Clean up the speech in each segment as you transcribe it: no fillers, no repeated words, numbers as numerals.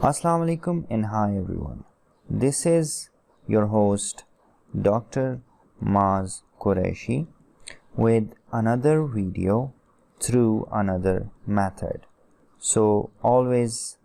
Assalamu alaikum and hi everyone. This is your host Dr. Maaz Qureshi with another video through another method. So always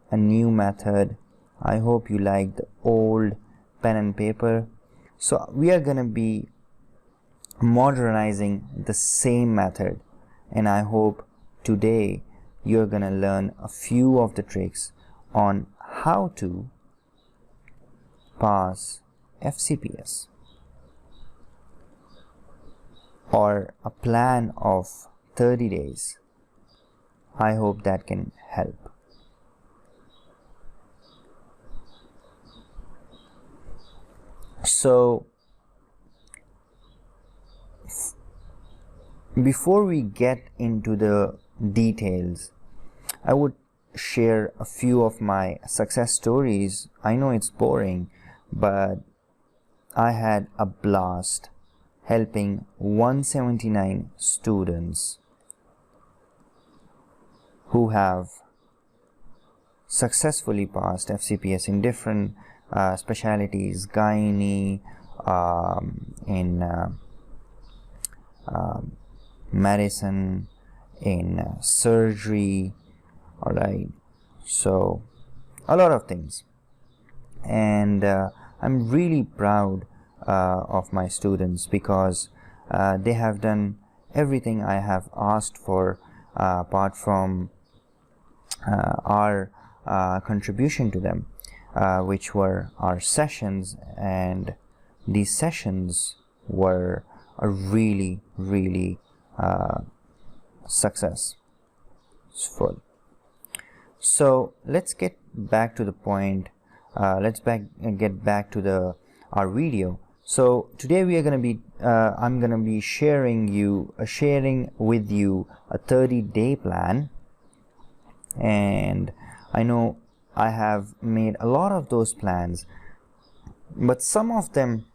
a new method. I hope you like the old pen and paper. So we are gonna be modernizing the same method, and I hope today you're gonna learn a few of the tricks on how to pass Fcps or a plan of 30 days. I hope that can help. So before we get into the details, I would share a few of my success stories. I know it's boring, but I had a blast helping 179 students who have successfully passed Fcps in different specialties, gynae, in medicine, in surgery. All right, so a lot of things, and I'm really proud of my students because they have done everything I have asked for, apart from our contribution to them, which were our sessions, and these sessions were a really successful. So let's get back to the point. Get back to our video. So today we are going to be I'm going to be sharing with you a 30-day plan, and I know I have made a lot of those plans, but some of them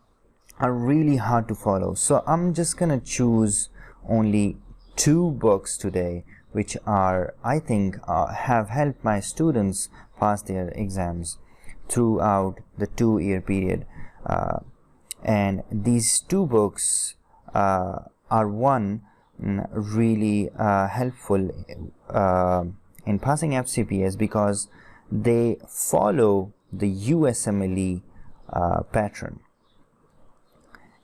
are really hard to follow. So I'm just going to choose only 2 books today, which are, I think, have helped my students pass their exams throughout the 2-year period. And these 2 books are one really helpful in passing FCPS because they follow the USMLE pattern.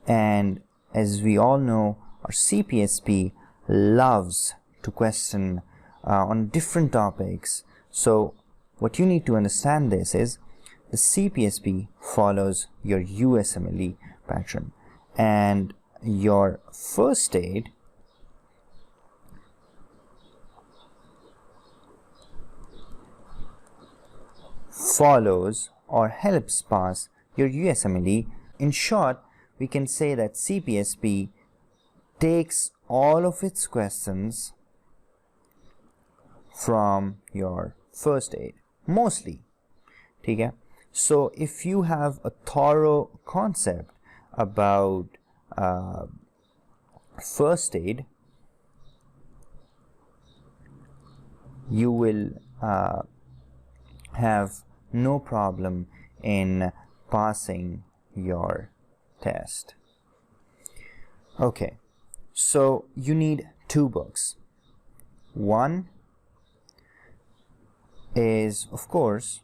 And as we all know, our CPSP loves to question on different topics. So what you need to understand this is the CPSP follows your USMLE pattern, and your first aid follows or helps pass your USMLE. In short, we can say that CPSP takes all of its questions from your first aid, mostly. Okay? So if you have a thorough concept about first aid, you will have no problem in passing your test. Okay, so you need 2 books. One is, of course,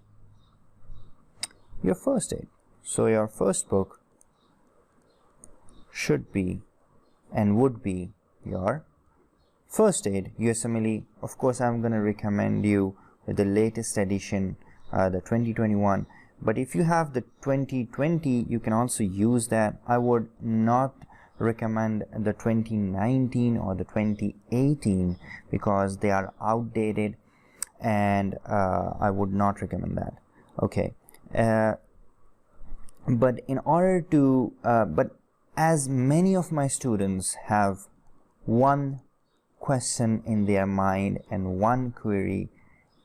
your first aid. So your first book should be and would be your first aid USMLE. Of course, I'm going to recommend you with the latest edition, the 2021, but if you have the 2020, you can also use that. I would not recommend the 2019 or the 2018 because they are outdated, and I would not recommend that. Okay, but in order to but as many of my students have one question in their mind and one query,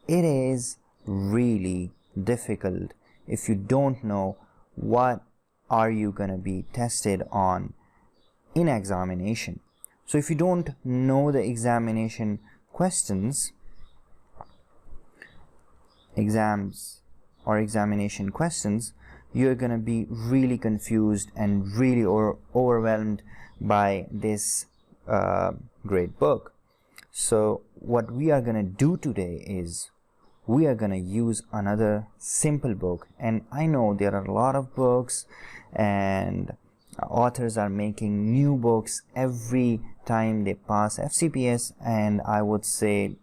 it is really difficult if you don't know what are you going to be tested on in examination. So if you don't know the examination questions, exams or examination questions, you're gonna be really confused and really overwhelmed by this great book. So what we are gonna do today is we are gonna use another simple book. And I know there are a lot of books and authors are making new books every time they pass FCPS, and I would say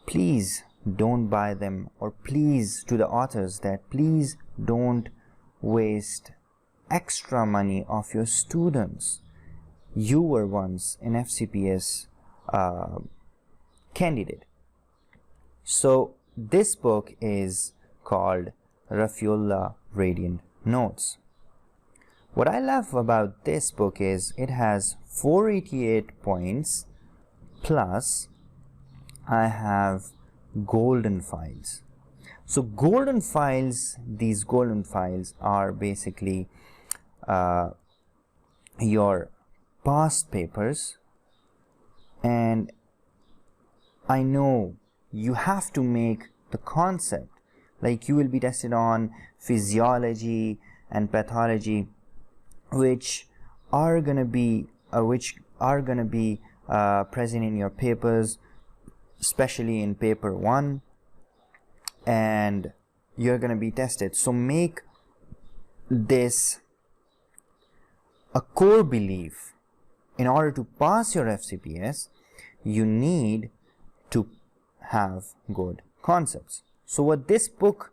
please don't buy them, or please, to the authors, that please don't waste extra money of your students. You were once an FCPS candidate. So this book is called Rafiullah Radiant Notes. What I love about this book is it has 488 points plus I have golden files. So golden files, these golden files are basically your past papers, and I know you have to make the concept, like you will be tested on physiology and pathology, which are gonna be present in your papers, especially in paper 1, and you're gonna be tested. So make this a core belief. In order to pass your FCPS, you need to have good concepts. So what this book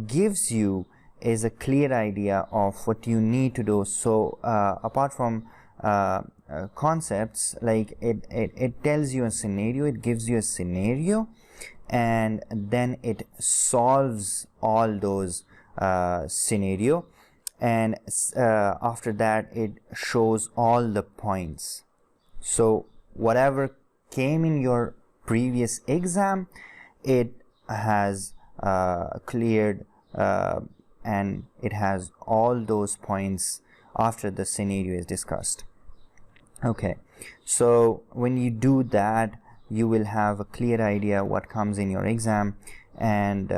gives you is a clear idea of what you need to do. So apart from concepts, like it tells you a scenario, it gives you a scenario, and then it solves all those scenario, and after that it shows all the points. So whatever came in your previous exam, it has cleared and it has all those points after the scenario is discussed. Okay, so when you do that, you will have a clear idea what comes in your exam, and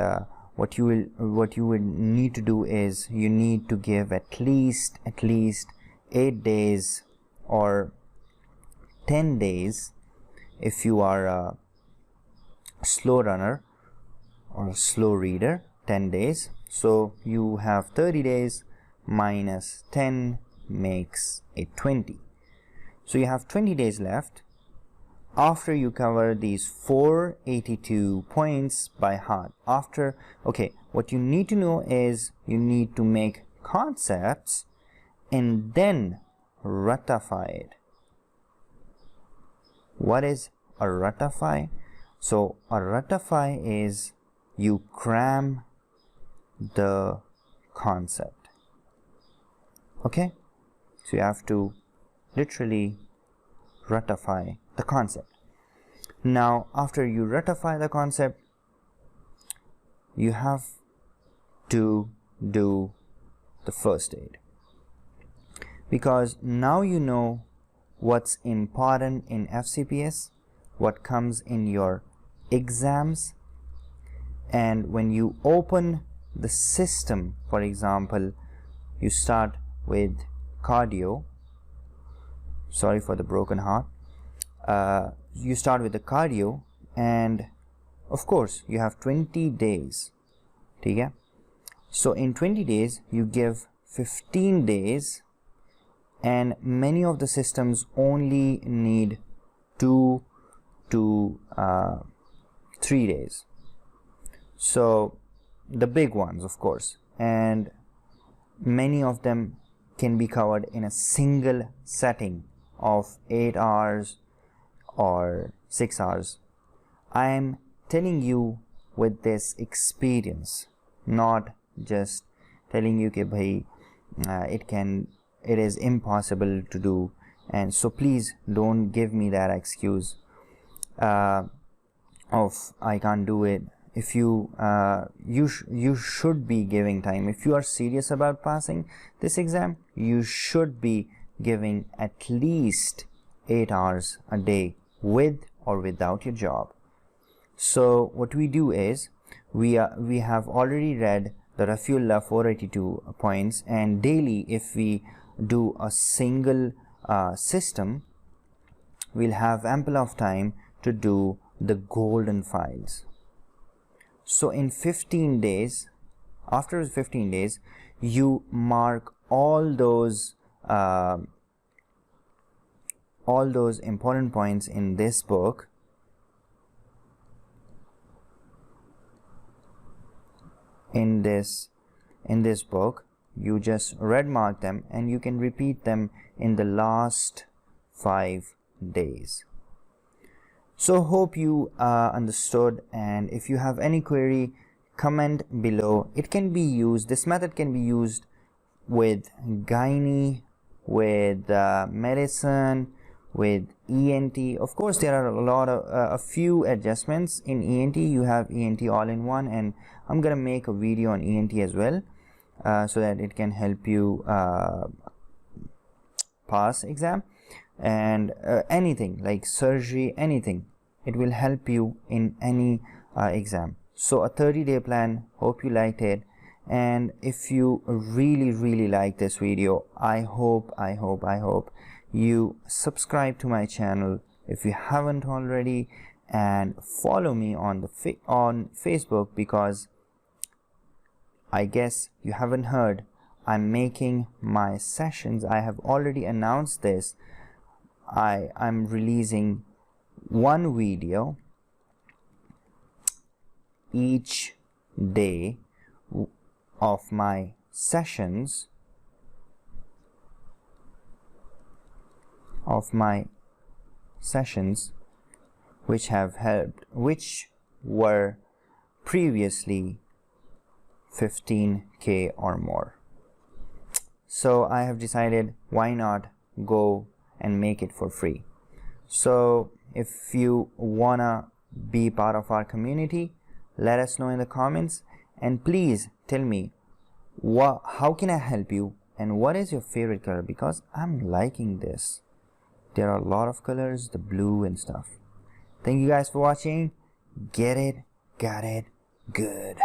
what you will need to do is you need to give at least 8 days or 10 days if you are a slow runner or a slow reader. 10 days, so you have 30 days minus 10 makes it 20. So you have 20 days left after you cover these 482 points by heart. After, okay, what you need to know is you need to make concepts and then ratify it. What is a ratify? So a ratify is you cram the concept. Okay, so you have to literally ratify the concept. Now after you ratify the concept, you have to do the first aid, because now you know what's important in FCPS, what comes in your exams, and when you open the system, for example, you start with cardio. Sorry for the broken heart. You start with the cardio, and of course you have 20 days. Okay? So in 20 days you give 15 days, and many of the systems only need 2 to 3 days. So the big ones, of course, and many of them can be covered in a single setting of 8 hours or 6 hours. I am telling you with this experience, not just telling you that bhai, it is impossible to do, and so please don't give me that excuse of I can't do it. If you you should be giving time. If you are serious about passing this exam, you should be giving at least 8 hours a day, with or without your job. So what we do is we have already read the Rafiullah 482 points, and daily if we do a single system, we'll have ample of time to do the golden files. So in 15 days, after 15 days, you mark all those important points in this book, in this book. You just red mark them, and you can repeat them in the last 5 days. So hope you understood, and if you have any query, comment below. It can be used, this method can be used with gynae, with medicine, with ENT. Of course, there are a few adjustments in ENT. You have ENT all-in-one, and I'm gonna make a video on ENT as well, so that it can help you pass exam. And anything like surgery, anything, it will help you in any exam. So a 30-day plan. Hope you liked it, and if you really like this video, I hope you subscribe to my channel if you haven't already, and follow me on the on Facebook, because I guess you haven't heard, I'm making my sessions. I have already announced this. I'm releasing one video each day of my sessions, which were previously 15K or more. So I have decided, why not go and make it for free. So if you wanna be part of our community, let us know in the comments, and please tell me how can I help you, and what is your favorite color, because I'm liking this. There are a lot of colors, the blue and stuff. Thank you guys for watching. Get it, got it, good.